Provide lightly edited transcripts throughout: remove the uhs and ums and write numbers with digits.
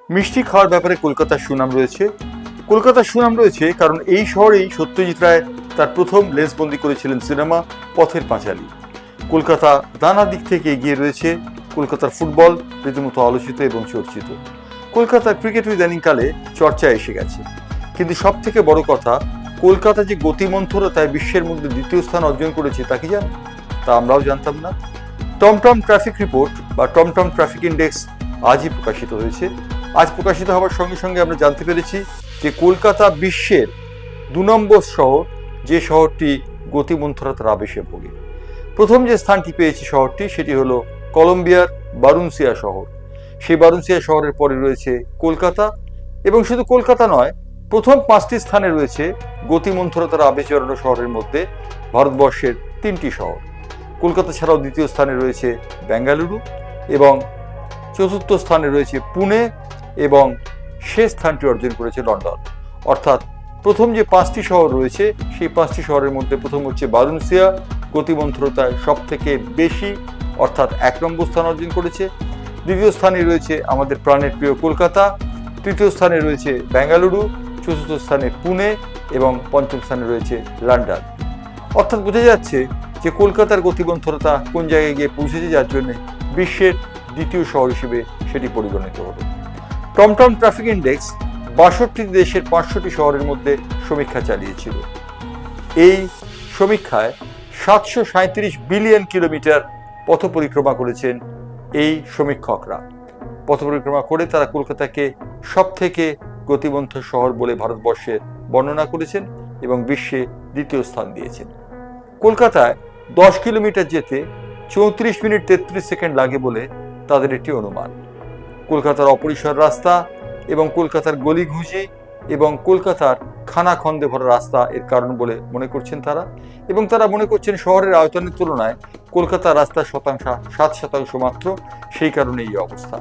মিষ্টি খাওয়ার ব্যাপারে কলকাতার সুনাম রয়েছে। কলকাতার সুনাম রয়েছে কারণ এই শহরেই সত্যজিৎ রায় তার প্রথম লেন্সবন্দি করেছিলেন সিনেমা পথের পাঁচালী। কলকাতা নানা দিক থেকে এগিয়ে রয়েছে। কলকাতার ফুটবল রীতিমতো আলোচিত এবং চর্চিত। কলকাতার ক্রিকেটও ইদানিংকালে চর্চায় এসে গেছে। কিন্তু সব থেকে বড় কথা, কলকাতা যে গতিমন্থরতায় বিশ্বের মধ্যে দ্বিতীয় স্থান অর্জন করেছে তা কি জানেন? তা আমরাও জানতাম না। টমটম ট্রাফিক রিপোর্ট বা টমটম ট্রাফিক ইন্ডেক্স আজই প্রকাশিত হয়েছে। আজ প্রকাশিত হওয়ার সঙ্গে সঙ্গে আমরা জানতে পেরেছি যে কলকাতা বিশ্বের 2 নম্বর শহর, যে শহরটি গতিমন্থরতার আবেশে ভোগে। প্রথম যে স্থানটি পেয়েছে শহরটি, সেটি হলো কলম্বিয়ার বারুনসিয়া শহর। সেই বারুনসিয়া শহরের পরে রয়েছে কলকাতা, এবং শুধু কলকাতা নয়, প্রথম 5টি স্থানে রয়েছে গতিমন্থরতার আবেশ জড়ানো শহরের মধ্যে ভারতবর্ষের 3টি শহর। কলকাতা ছাড়াও দ্বিতীয় স্থানে রয়েছে বেঙ্গালুরু, এবং চতুর্থ স্থানে রয়েছে পুনে, এবং শেষ স্থানটি অর্জন করেছে লন্ডন। অর্থাৎ প্রথম যে 5টি শহর রয়েছে, সেই 5টি শহরের মধ্যে প্রথম হচ্ছে বারুনসিয়া, গতিমন্থরতায় সব থেকে বেশি অর্থাৎ 1 নম্বর স্থান অর্জন করেছে। দ্বিতীয় স্থানে রয়েছে আমাদের প্রাণের প্রিয় কলকাতা, তৃতীয় স্থানে রয়েছে বেঙ্গালুরু, চতুর্থ স্থানে পুনে, এবং পঞ্চম স্থানে রয়েছে লন্ডন। অর্থাৎ বোঝা যাচ্ছে যে কলকাতার গতিমন্থরতা কোন জায়গায় গিয়ে পৌঁছেছে, যার জন্য বিশ্বের দ্বিতীয় শহর হিসেবে সেটি পরিগণিত হলো। টমটম ট্রাফিক ইন্ডেক্স 62টি দেশের 500টি শহরের মধ্যে সমীক্ষা চালিয়েছিল। এই সমীক্ষায় 737 বিলিয়ন কিলোমিটার পথ পরিক্রমা করেছেন এই সমীক্ষকরা। পথ পরিক্রমা করে তারা কলকাতাকে সব থেকে গতিমন্থর শহর বলে ভারতবর্ষে বর্ণনা করেছেন এবং বিশ্বে দ্বিতীয় স্থান দিয়েছেন। কলকাতায় 10 কিলোমিটার যেতে 34 মিনিট 33 সেকেন্ড লাগে বলে তাদের একটি অনুমান। কলকাতার অপরিসর রাস্তা এবং কলকাতার গলিঘুঁজি এবং কলকাতার খানাখন্দে ভরা রাস্তা এর কারণ বলে মনে করছেন তারা, এবং তারা মনে করছেন শহরের আয়তনের তুলনায় কলকাতার রাস্তার শতাংশ 7% মাত্র, সেই কারণে এই অবস্থা।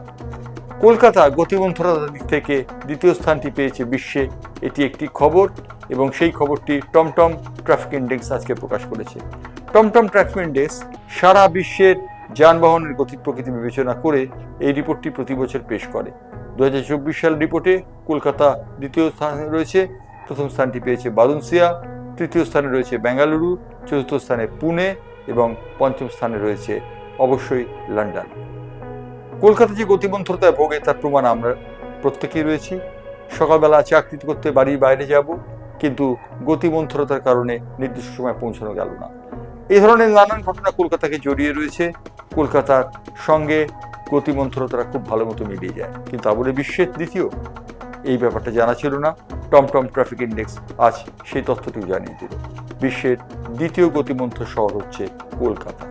কলকাতা গতিমন্থরতার দিক থেকে দ্বিতীয় স্থানটি পেয়েছে বিশ্বে, এটি একটি খবর, এবং সেই খবরটি টমটম ট্রাফিক ইন্ডেক্স আজকে প্রকাশ করেছে। টমটম ট্রাফিক ইন্ডেক্স সারা বিশ্বের যানবাহনের গতি প্রকৃতি বিবেচনা করে এই রিপোর্টটি প্রতি বছর পেশ করে। 2024 সাল রিপোর্টে কলকাতা দ্বিতীয় স্থানে রয়েছে, প্রথম স্থানটি পেয়েছে বারুনসিয়া, তৃতীয় স্থানে রয়েছে বেঙ্গালুরু, চতুর্থ স্থানে পুনে, এবং পঞ্চম স্থানে রয়েছে অবশ্যই লন্ডন। কলকাতা যে গতিমন্থরতায় ভোগে তার প্রমাণ আমরা প্রত্যেকেই রয়েছি। সকালবেলা চাকরি করতে বাড়ির বাইরে যাব, কিন্তু গতিমন্থরতার কারণে নির্দিষ্ট সময় পৌঁছানো গেল না। এই ধরনের নানান ঘটনা কলকাতাকে জড়িয়ে রয়েছে। কলকাতার সঙ্গে গতিমন্থরতারা খুব ভালো মতো মিলিয়ে যায়, কিন্তু তা বলে বিশ্বের দ্বিতীয়, এই ব্যাপারটা জানা ছিল না। টমটম ট্রাফিক ইন্ডেক্স আজ সেই তথ্যটিও জানিয়ে দিল। বিশ্বের দ্বিতীয় গতিমন্থর শহর হচ্ছে কলকাতা।